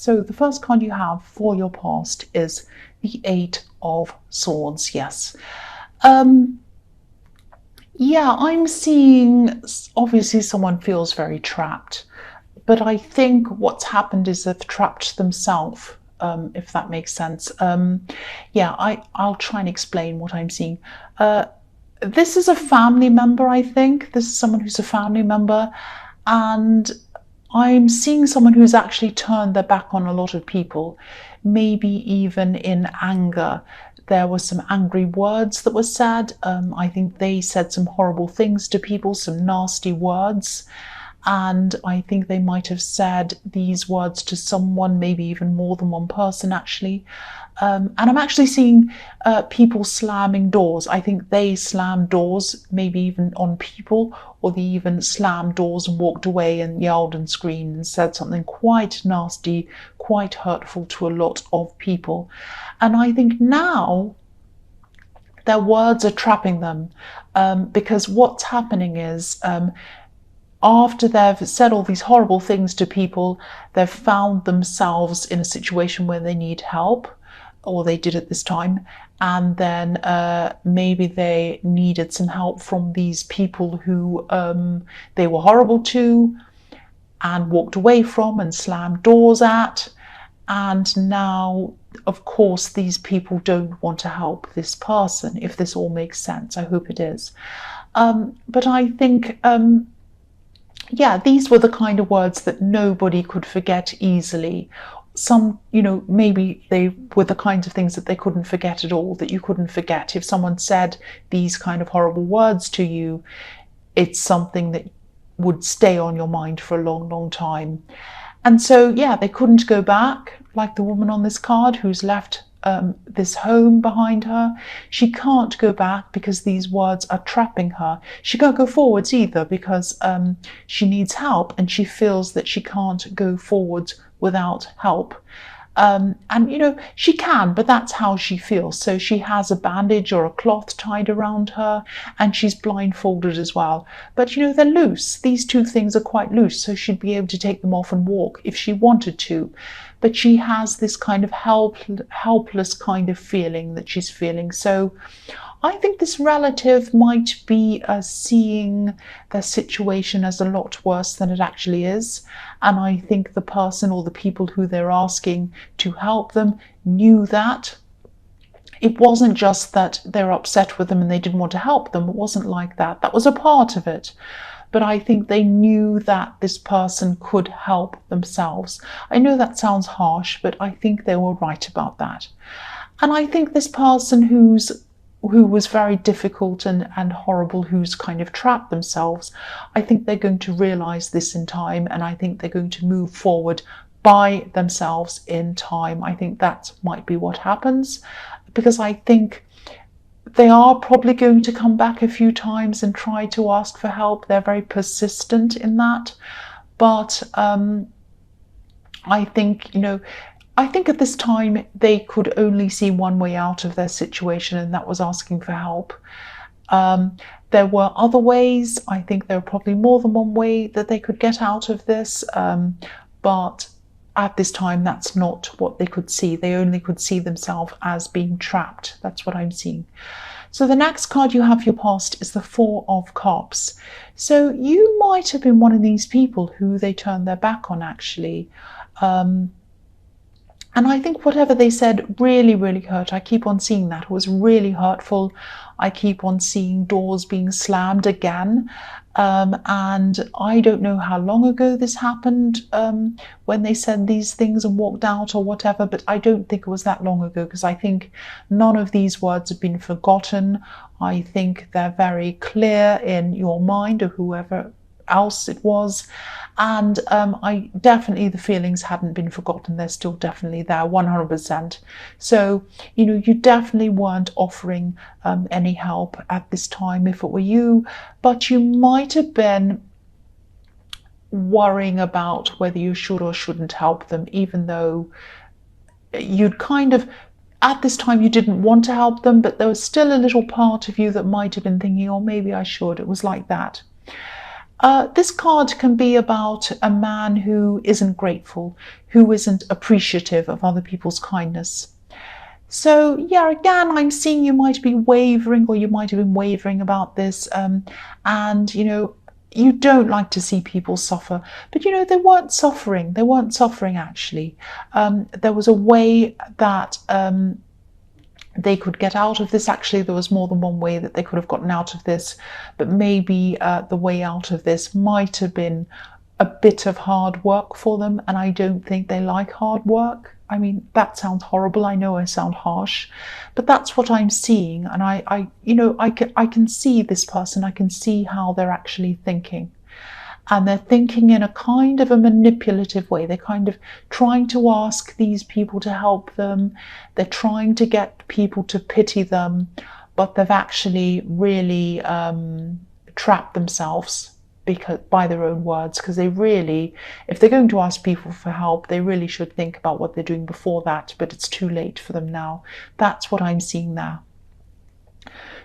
So the first card you have for your past is the Eight of Swords. Yes. Yeah, I'm seeing, obviously someone feels very trapped, but I think what's happened is they've trapped themselves, if that makes sense. Yeah, I'll try and explain what I'm seeing. This is a family member, I think. This is someone who's a family member, and I'm seeing someone who's actually turned their back on a lot of people, maybe even in anger. There were some angry words that were said. I think they said some horrible things to people, some nasty words. And I think they might have said these words to someone, maybe even more than one person, actually. And I'm actually seeing people slamming doors. I think they slammed doors, maybe even on people, or they even slammed doors and walked away and yelled and screamed and said something quite nasty, quite hurtful to a lot of people. And I think now their words are trapping them, because what's happening is, after they've said all these horrible things to people, they've found themselves in a situation where they need help, or they did at this time, and then maybe they needed some help from these people who they were horrible to and walked away from and slammed doors at. And now, of course, these people don't want to help this person, if this all makes sense. I hope it is. But I think, yeah, these were the kind of words that nobody could forget easily. Some, maybe they were the kinds of things that they couldn't forget at all, that you couldn't forget. If someone said these kind of horrible words to you, it's something that would stay on your mind for a long, long time. And so, yeah, they couldn't go back, like the woman on this card who's left this home behind her. She can't go back because these words are trapping her. She can't go forwards either because she needs help, and she feels that she can't go forwards without help. And she can, but that's how she feels. So she has a bandage or a cloth tied around her, and she's blindfolded as well. But they're loose. These two things are quite loose, so she'd be able to take them off and walk if she wanted to. But she has this kind of helpless kind of feeling that she's feeling. So I think this relative might be seeing their situation as a lot worse than it actually is. And I think the person or the people who they're asking to help them knew that. It wasn't just that they're upset with them and they didn't want to help them. It wasn't like that. That was a part of it. But I think they knew that this person could help themselves. I know that sounds harsh, but I think they were right about that. And I think this person who was very difficult and horrible, who's kind of trapped themselves, I think they're going to realize this in time, and I think they're going to move forward by themselves in time. I think that might be what happens, because I think they are probably going to come back a few times and try to ask for help. They're very persistent in that. But I think, I think at this time they could only see one way out of their situation, and that was asking for help. There were other ways. I think there were probably more than one way that they could get out of this. But at this time, that's not what they could see. They only could see themselves as being trapped. That's what I'm seeing. So the next card you have for your past is the Four of Cups. So you might have been one of these people who they turned their back on, actually. And I think whatever they said really, really hurt. I keep on seeing that. It was really hurtful. I keep on seeing doors being slammed again. And I don't know how long ago this happened, when they said these things and walked out or whatever, but I don't think it was that long ago, because I think none of these words have been forgotten. I think they're very clear in your mind, or whoever else it was. And I definitely, the feelings hadn't been forgotten. They're still definitely there, 100%. So, you definitely weren't offering any help at this time if it were you, but you might have been worrying about whether you should or shouldn't help them, even though you'd kind of, at this time, you didn't want to help them, but there was still a little part of you that might have been thinking, oh, maybe I should. It was like that. This card can be about a man who isn't grateful, who isn't appreciative of other people's kindness. So yeah, again, I'm seeing you might be wavering, or you might have been wavering about this, and you don't like to see people suffer, but they weren't suffering. They weren't suffering actually. There was a way that they could get out of this. Actually, there was more than one way that they could have gotten out of this, but maybe the way out of this might have been a bit of hard work for them, and I don't think they like hard work. I mean, that sounds horrible. I know I sound harsh, but that's what I'm seeing, and I can see this person. I can see how they're actually thinking. And they're thinking in a kind of a manipulative way. They're kind of trying to ask these people to help them. They're trying to get people to pity them, but they've actually really trapped themselves by their own words, because they really, if they're going to ask people for help, they really should think about what they're doing before that, but it's too late for them now. That's what I'm seeing there.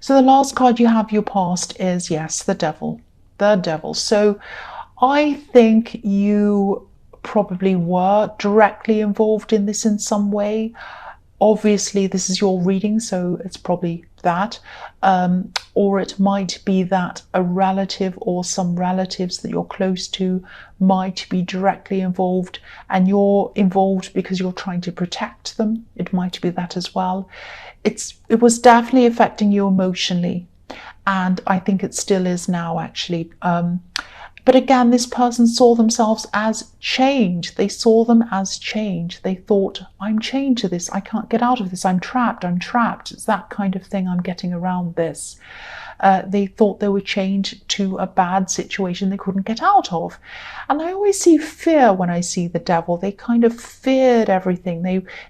So the last card you have, your past, is, yes, the devil. The devil. So I think you probably were directly involved in this in some way. Obviously, this is your reading, so it's probably that. Or it might be that a relative or some relatives that you're close to might be directly involved, and you're involved because you're trying to protect them. It might be that as well. It was definitely affecting you emotionally. And I think it still is now, actually. But again, this person saw themselves as change. They saw them as change. They thought, I'm chained to this. I can't get out of this. I'm trapped. I'm trapped. It's that kind of thing I'm getting around this. They thought they were chained to a bad situation they couldn't get out of. And I always see fear when I see the devil. They kind of feared everything.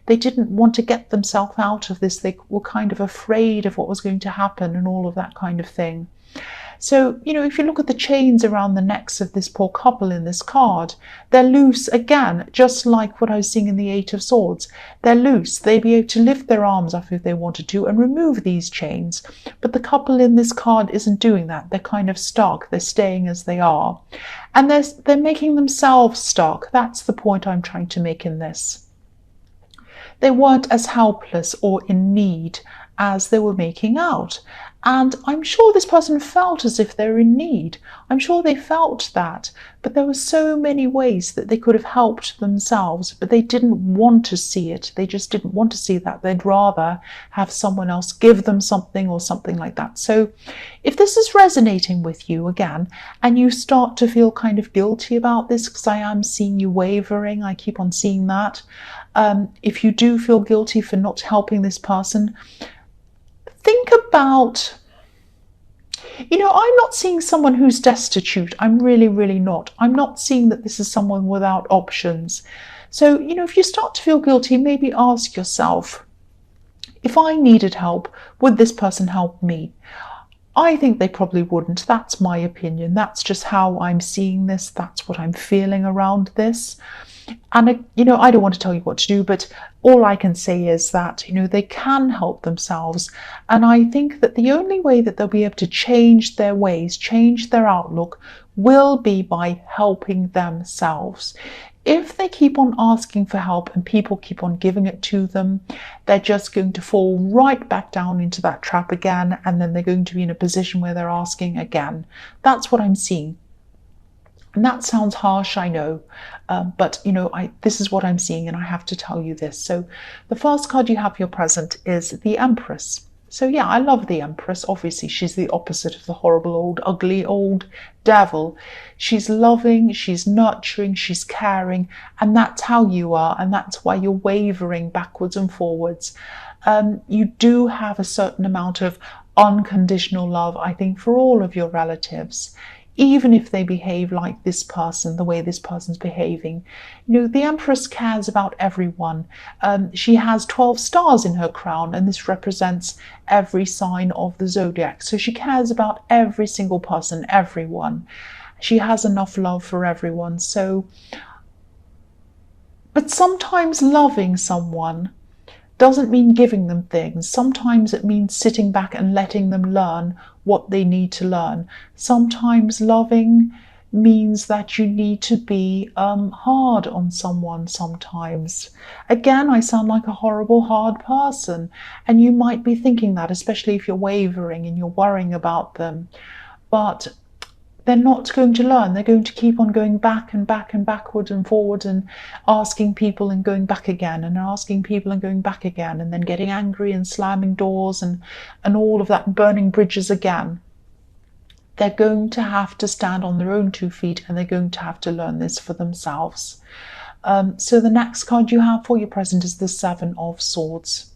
They didn't want to get themselves out of this. They were kind of afraid of what was going to happen and all of that kind of thing. So, if you look at the chains around the necks of this poor couple in this card, they're loose again, just like what I was seeing in the Eight of Swords. They're loose. They'd be able to lift their arms up if they wanted to and remove these chains. But the couple in this card isn't doing that. They're kind of stuck. They're staying as they are. And they're making themselves stuck. That's the point I'm trying to make in this. They weren't as helpless or in need as they were making out. And I'm sure this person felt as if they're in need. I'm sure they felt that. But there were so many ways that they could have helped themselves, but they didn't want to see it. They just didn't want to see that. They'd rather have someone else give them something or something like that. So if this is resonating with you again, and you start to feel kind of guilty about this, because I am seeing you wavering, I keep on seeing that. If you do feel guilty for not helping this person, think about, I'm not seeing someone who's destitute. I'm really, really not. I'm not seeing that this is someone without options. So, if you start to feel guilty, maybe ask yourself, if I needed help, would this person help me? I think they probably wouldn't. That's my opinion. That's just how I'm seeing this. That's what I'm feeling around this. And, I don't want to tell you what to do, but all I can say is that, they can help themselves. And I think that the only way that they'll be able to change their ways, change their outlook, will be by helping themselves. If they keep on asking for help and people keep on giving it to them, they're just going to fall right back down into that trap again. And then they're going to be in a position where they're asking again. That's what I'm seeing. And that sounds harsh, I know, but this is what I'm seeing, and I have to tell you this. So the first card you have, your present, is the Empress. So yeah, I love the Empress. Obviously, she's the opposite of the horrible old, ugly old devil. She's loving, she's nurturing, she's caring, and that's how you are, and that's why you're wavering backwards and forwards. You do have a certain amount of unconditional love, I think, for all of your relatives. Even if they behave like this person, the way this person's behaving. The Empress cares about everyone. She has 12 stars in her crown, and this represents every sign of the zodiac. So she cares about every single person, everyone. She has enough love for everyone. But sometimes loving someone doesn't mean giving them things. Sometimes it means sitting back and letting them learn what they need to learn. Sometimes loving means that you need to be hard on someone sometimes. Again, I sound like a horrible, hard person, and you might be thinking that, especially if you're wavering and you're worrying about them. But they're not going to learn. They're going to keep on going back and back and backward and forward and asking people and going back again and asking people and going back again, and then getting angry and slamming doors and all of that, and burning bridges again. They're going to have to stand on their own 2 feet, and they're going to have to learn this for themselves. So the next card you have for your present is the Seven of Swords.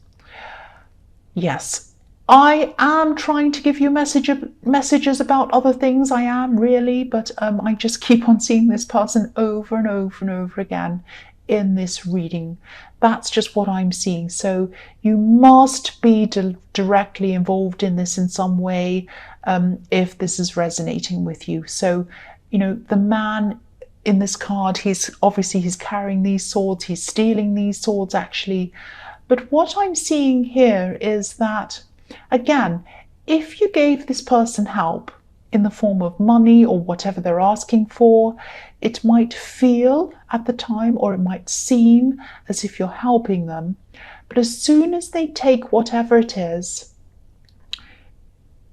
Yes, I am trying to give you messages about other things. I am really, but I just keep on seeing this person over and over and over again in this reading. That's just what I'm seeing. So you must be directly involved in this in some way if this is resonating with you. So, you know, the man in this card, he's carrying these swords, he's stealing these swords actually. But what I'm seeing here is that, again, if you gave this person help in the form of money or whatever they're asking for, it might feel at the time, or it might seem as if you're helping them. But as soon as they take whatever it is,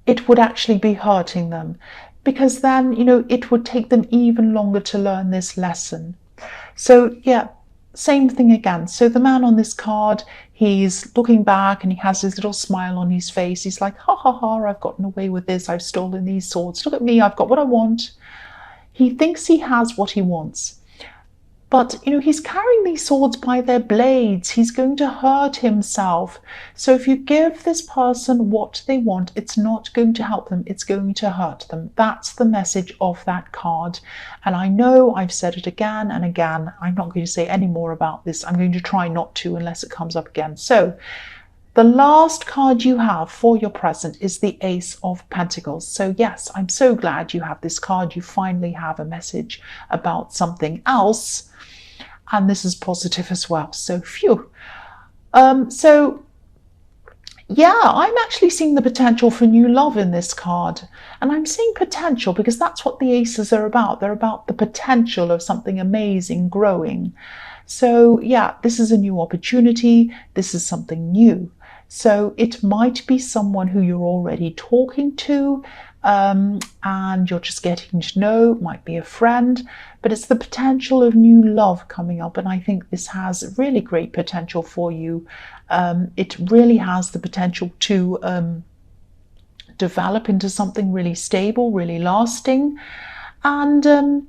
it would actually be hurting them, because then, you know, it would take them even longer to learn this lesson. So yeah, same thing again. So the man on this card, he's looking back and he has this little smile on his face. He's like, ha ha ha, I've gotten away with this. I've stolen these swords. Look at me, I've got what I want. He thinks he has what he wants. But, you know, he's carrying these swords by their blades. He's going to hurt himself. So if you give this person what they want, it's not going to help them. It's going to hurt them. That's the message of that card. And I know I've said it again and again. I'm not going to say any more about this. I'm going to try not to unless it comes up again. So the last card you have for your present is the Ace of Pentacles. So yes, I'm so glad you have this card. You finally have a message about something else. And this is positive as well. So phew. So yeah, I'm actually seeing the potential for new love in this card. And I'm seeing potential because that's what the aces are about. They're about the potential of something amazing growing. So yeah, this is a new opportunity. This is something new. So it might be someone who you're already talking to, and you're just getting to know. It might be a friend, but it's the potential of new love coming up. And I think this has really great potential for you. It really has the potential to develop into something really stable, really lasting. And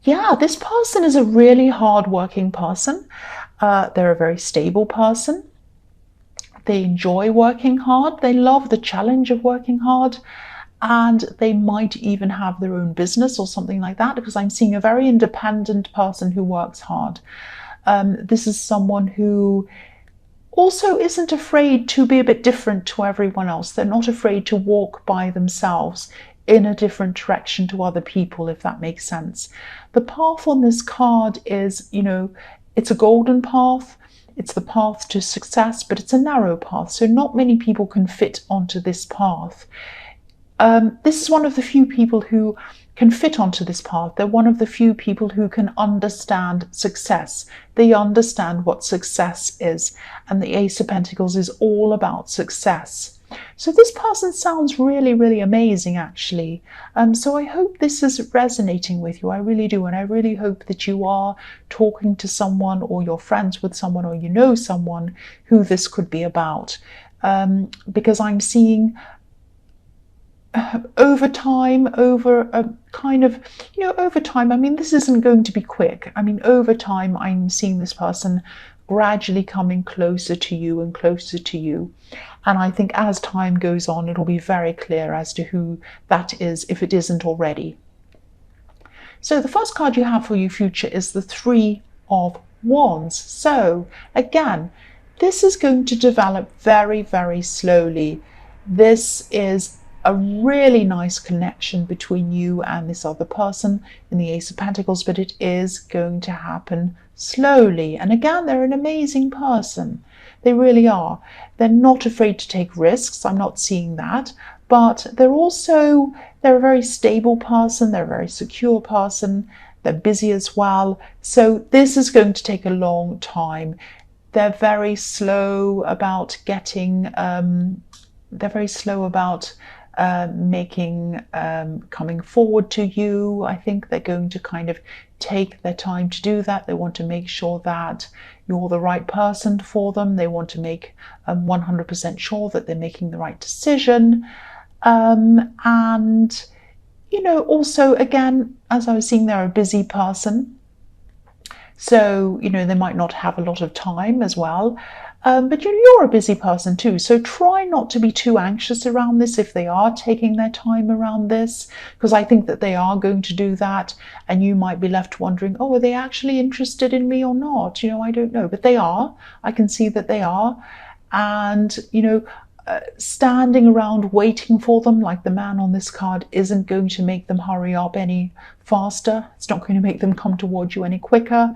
yeah, this person is a really hard-working person. They're a very stable person. They enjoy working hard. They love the challenge of working hard. And they might even have their own business or something like that, because I'm seeing a very independent person who works hard. This is someone who also isn't afraid to be a bit different to everyone else. They're not afraid to walk by themselves in a different direction to other people, if that makes sense. The path on this card is, you know, it's a golden path. It's the path to success, but it's a narrow path. So not many people can fit onto this path. This is one of the few people who can fit onto this path. They're one of the few people who can understand success. They understand what success is. And the Ace of Pentacles is all about success. So this person sounds really, really amazing, actually. So I hope this is resonating with you. I really do. And I really hope that you are talking to someone, or you're friends with someone, or you know someone who this could be about. Because I'm seeing over time, over a kind of, you know, over time, I mean, this isn't going to be quick. I mean, over time, I'm seeing this person gradually coming closer to you and closer to you. And I think as time goes on, it'll be very clear as to who that is, if it isn't already. So the first card you have for your future is the Three of Wands. So again, this is going to develop very, very slowly. This is a really nice connection between you and this other person in the Ace of Pentacles, but it is going to happen slowly. And again, they're an amazing person. They really are. They're not afraid to take risks. I'm not seeing that. but they're a very stable person, they're a very secure person, they're busy as well. So this is going to take a long time. They're very slow about coming forward to you. I think they're going to kind of take their time to do that. They want to make sure that you're the right person for them. They want to make 100% sure that they're making the right decision. And, also, again, as I was seeing, they're a busy person. So, they might not have a lot of time as well. But you're a busy person too, so try not to be too anxious around this if they are taking their time around this, because I think that they are going to do that, and you might be left wondering, oh, are they actually interested in me or not? I don't know, but they are. I can see that they are. And, standing around waiting for them like the man on this card isn't going to make them hurry up any faster. It's not going to make them come towards you any quicker.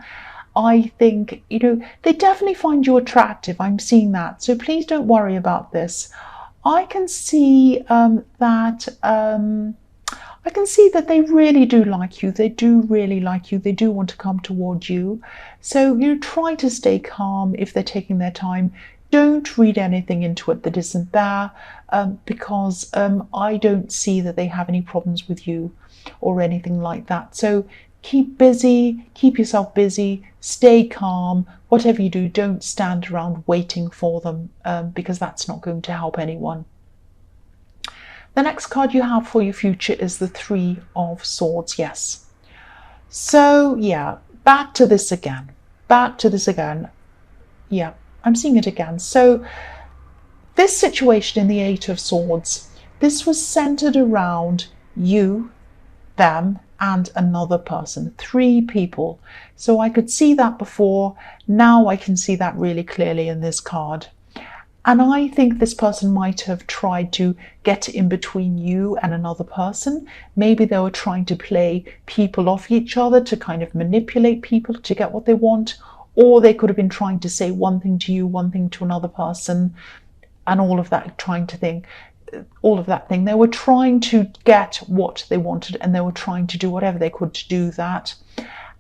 I think, they definitely find you attractive. I'm seeing that. So please don't worry about this. I can see that they really do like you. They do really like you. They do want to come towards you. So try to stay calm if they're taking their time. Don't read anything into it that isn't there, because I don't see that they have any problems with you or anything like that. So keep busy, keep yourself busy, stay calm. Whatever you do, don't stand around waiting for them, because that's not going to help anyone. The next card you have for your future is the Three of Swords. Yes. So, yeah, back to this again. Yeah, I'm seeing it again. So this situation in the Eight of Swords, this was centered around you, them, and another person, 3 people. So I could see that before. Now I can see that really clearly in this card. And I think this person might have tried to get in between you and another person. Maybe they were trying to play people off each other, to kind of manipulate people to get what they want. Or they could have been trying to say one thing to you, one thing to another person, and all of that thing. They were trying to get what they wanted, and they were trying to do whatever they could to do that.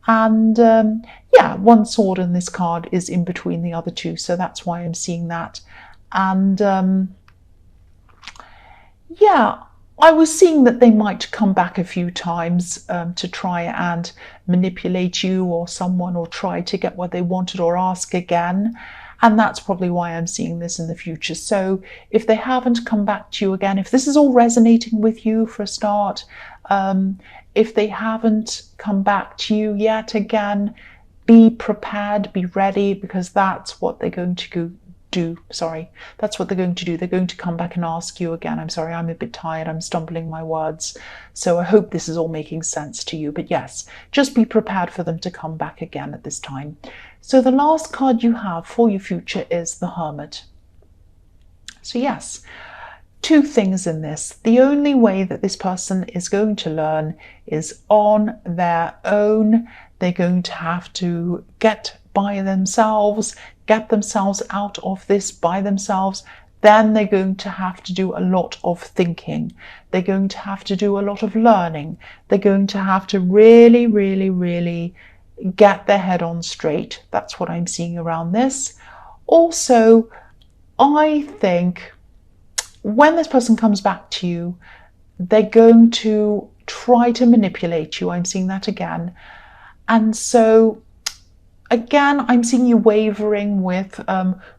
And one sword in this card is in between the other 2, so that's why I'm seeing that. And I was seeing that they might come back a few times to try and manipulate you or someone, or try to get what they wanted, or ask again. And that's probably why I'm seeing this in the future. So if they haven't come back to you again, if this is all resonating with you for a start, if they haven't come back to you yet again, be prepared, be ready, because that's what they're going to do. That's what they're going to do. They're going to come back and ask you again. I'm sorry, I'm a bit tired. I'm stumbling my words. So I hope this is all making sense to you. But yes, just be prepared for them to come back again at this time. So the last card you have for your future is the Hermit. So yes, 2 things in this. The only way that this person is going to learn is on their own. They're going to have to get by themselves, get themselves out of this by themselves. Then they're going to have to do a lot of thinking. They're going to have to do a lot of learning. They're going to have to really, really, really get their head on straight. That's what I'm seeing around this. Also, I think when this person comes back to you, they're going to try to manipulate you. I'm seeing that again. And so again, I'm seeing you wavering with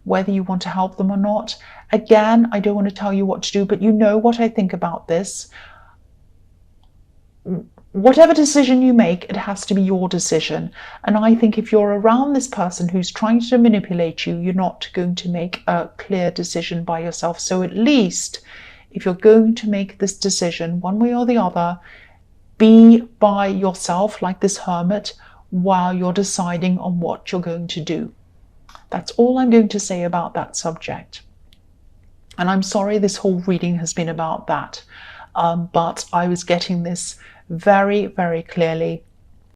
whether you want to help them or not. Again, I don't want to tell you what to do, but you know what I think about this. Whatever decision you make, it has to be your decision. And I think if you're around this person who's trying to manipulate you, you're not going to make a clear decision by yourself. So at least if you're going to make this decision one way or the other, be by yourself like this Hermit while you're deciding on what you're going to do. That's all I'm going to say about that subject. And I'm sorry this whole reading has been about that, but I was getting this very, very clearly.